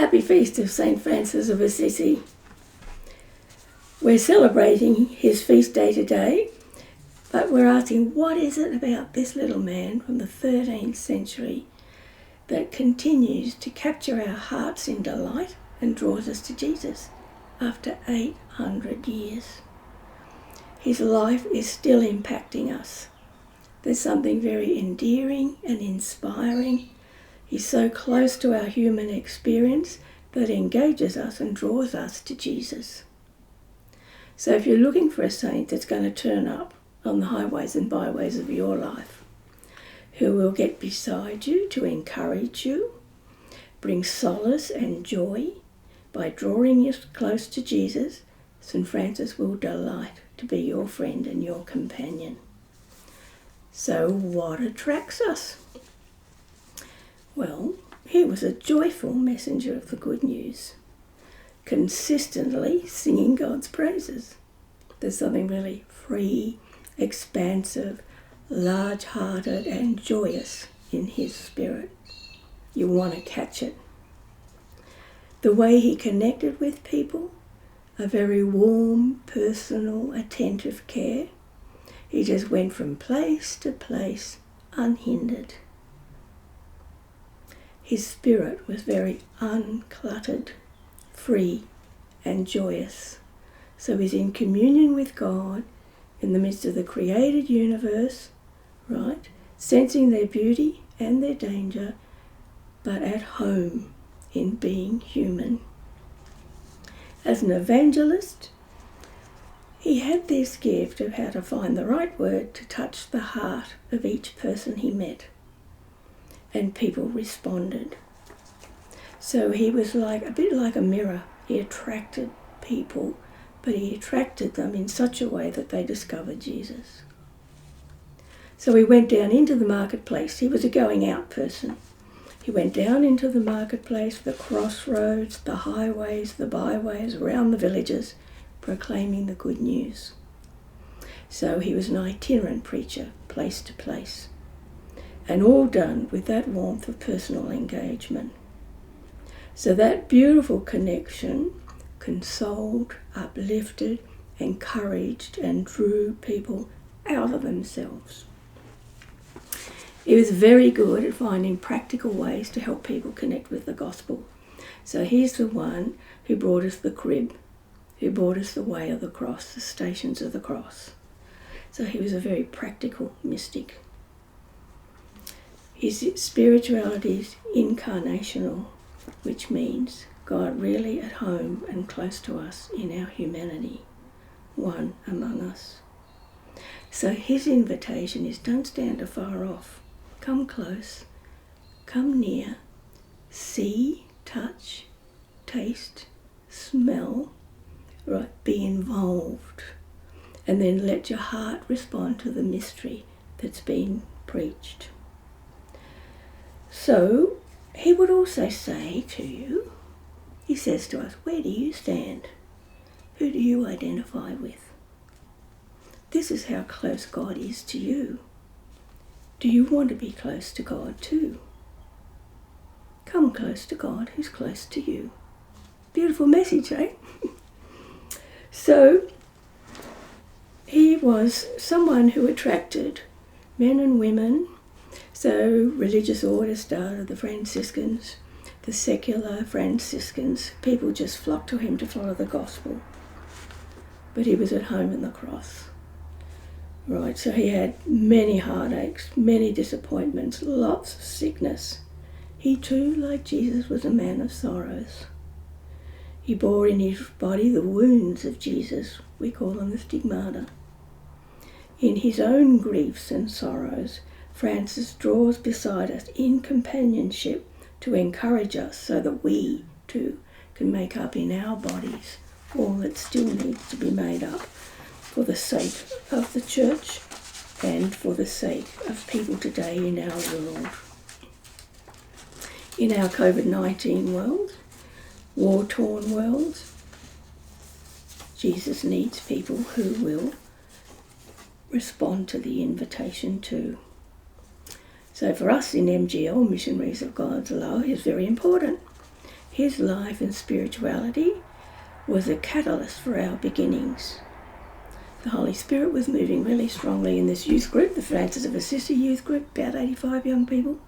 Happy feast of St Francis of Assisi. We're celebrating his feast day today, but we're asking, what is it about this little man from the 13th century that continues to capture our hearts in delight and draws us to Jesus after 800 years? His life is still impacting us. There's something very endearing and inspiring. He's so close to our human experience that engages us and draws us to Jesus. So if you're looking for a saint that's going to turn up on the highways and byways of your life, who will get beside you to encourage you, bring solace and joy by drawing you close to Jesus, St Francis will delight to be your friend and your companion. So what attracts us? Well, he was a joyful messenger of the good news, consistently singing God's praises. There's something really free, expansive, large-hearted and joyous in his spirit. You want to catch it. The way he connected with people, a very warm, personal, attentive care. He just went from place to place unhindered. His spirit was very uncluttered, free and joyous. So he's in communion with God in the midst of the created universe, right? Sensing their beauty and their danger, but at home in being human. As an evangelist, he had this gift of how to find the right word to touch the heart of each person he met. And people responded. So he was like a bit like a mirror. He attracted people, but he attracted them in such a way that they discovered Jesus. So he went down into the marketplace. He was a going out person. He went down into the marketplace, the crossroads, the highways, the byways, around the villages, proclaiming the good news. So he was an itinerant preacher, place to place. And all done with that warmth of personal engagement. So that beautiful connection consoled, uplifted, encouraged and drew people out of themselves. He was very good at finding practical ways to help people connect with the gospel. So he's the one who brought us the crib, who brought us the way of the cross, the stations of the cross. So he was a very practical mystic. His spirituality is incarnational, which means God really at home and close to us in our humanity, one among us. So his invitation is, don't stand afar off. Come close, come near, see, touch, taste, smell, right? Be involved. And then let your heart respond to the mystery that's been preached. So he would also say to you, he says to us, where do you stand? Who do you identify with? This is how close God is to you. Do you want to be close to God too? Come close to God who's close to you. Beautiful message, eh? So he was someone who attracted men and women. So religious order started, the Franciscans, the secular Franciscans. People just flocked to him to follow the gospel. But he was at home in the cross. Right, so he had many heartaches, many disappointments, lots of sickness. He too, like Jesus, was a man of sorrows. He bore in his body the wounds of Jesus. We call them the stigmata. In his own griefs and sorrows, Francis draws beside us in companionship to encourage us so that we too can make up in our bodies all that still needs to be made up for the sake of the church and for the sake of people today in our world. In our COVID-19 world, war-torn world, Jesus needs people who will respond to the invitation too. So for us in MGL, Missionaries of God's Love, is very important His life and spirituality was a catalyst for our beginnings. The Holy Spirit was moving really strongly in this youth group, the Francis of Assisi youth group, about 85 young people,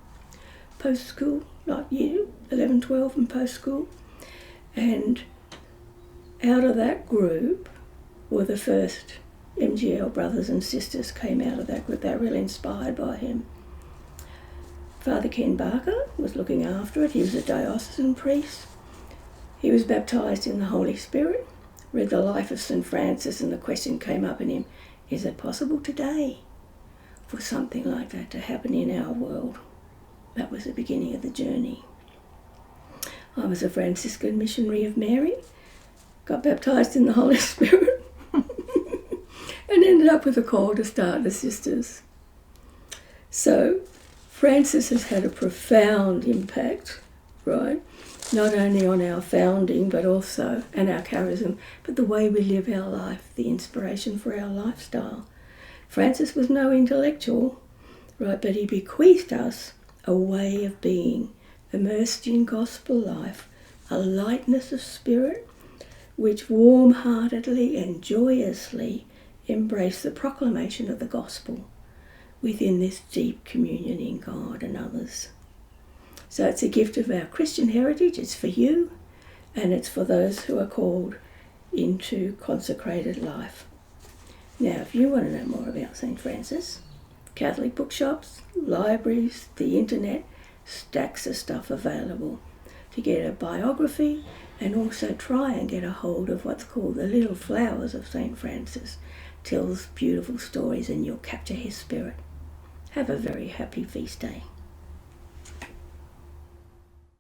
post-school, like year 11, 12 and post-school. And out of that group were the first MGL brothers and sisters came out of that group. They were really inspired by him. Father Ken Barker was looking after it. He was a diocesan priest. He was baptised in the Holy Spirit, read the life of St Francis, and the question came up in him, is it possible today for something like that to happen in our world? That was the beginning of the journey. I was a Franciscan missionary of Mary, got baptised in the Holy Spirit, and ended up with a call to start the sisters. So Francis has had a profound impact, right? Not only on our founding, but also, and our charism, but the way we live our life, the inspiration for our lifestyle. Francis was no intellectual, right, but he bequeathed us a way of being, immersed in gospel life, a lightness of spirit, which warm-heartedly and joyously embraced the proclamation of the gospel within this deep communion in God and others. So it's a gift of our Christian heritage, it's for you, and it's for those who are called into consecrated life. Now, if you want to know more about St Francis, Catholic bookshops, libraries, the internet, stacks of stuff available to get a biography and also try and get a hold of what's called the Little Flowers of St Francis. Tells beautiful stories and you'll capture his spirit. Have a very happy feast day.